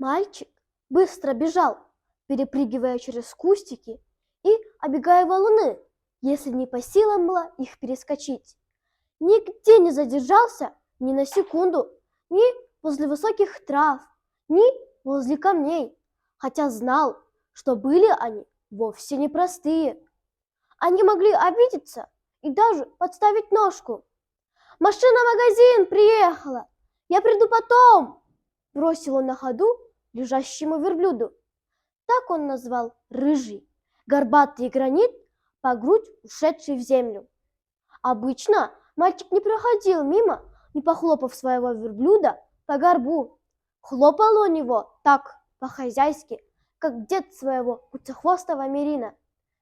Мальчик быстро бежал, перепрыгивая через кустики и обегая валуны, если не по силам было их перескочить. Нигде не задержался ни на секунду, ни возле высоких трав, ни возле камней, хотя знал, что были они вовсе не простые. Они могли обидеться и даже подставить ножку. «Машина-магазин приехала! Я приду потом!» бросил он на ходу лежащему верблюду. Так он назвал рыжий, горбатый гранит, по грудь ушедший в землю. Обычно мальчик не проходил мимо, не похлопав своего верблюда по горбу. Хлопал у него так, по-хозяйски, как дед своего куцехвостого мерина.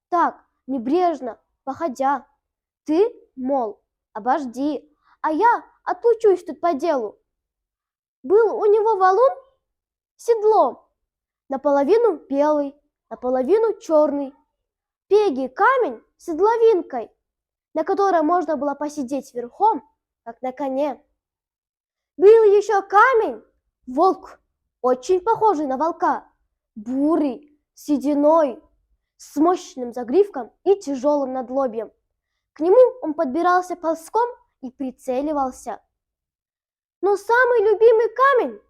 Так, небрежно, походя. Ты, мол, обожди, а я отлучусь тут по делу. Был у него валун седлом, наполовину белый, наполовину черный. Пегий камень с седловинкой, на которой можно было посидеть верхом, как на коне. Был еще камень, волк, очень похожий на волка, бурый, сединой, с мощным загривком и тяжелым надлобьем. К нему он подбирался ползком и прицеливался. Но самый любимый камень –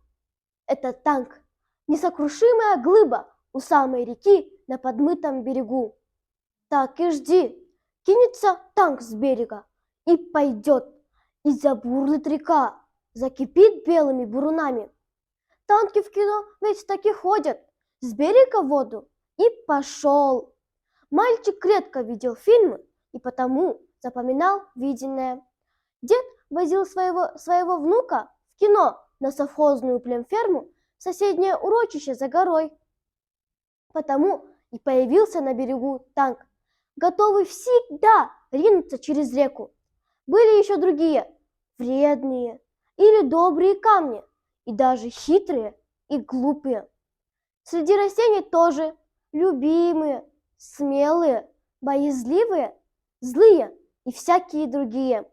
это танк, несокрушимая глыба у самой реки на подмытом берегу. Так и жди, кинется танк с берега и пойдет, и забурлит река, закипит белыми бурунами. Танки в кино ведь таки ходят, с берега в воду и пошел. Мальчик редко видел фильмы и потому запоминал виденное. Дед возил своего внука в кино на совхозную племферму в соседнее урочище за горой. Потому и появился на берегу танк, готовый всегда ринуться через реку. Были еще другие, вредные или добрые камни, и даже хитрые и глупые. Среди растений тоже любимые, смелые, боязливые, злые и всякие другие.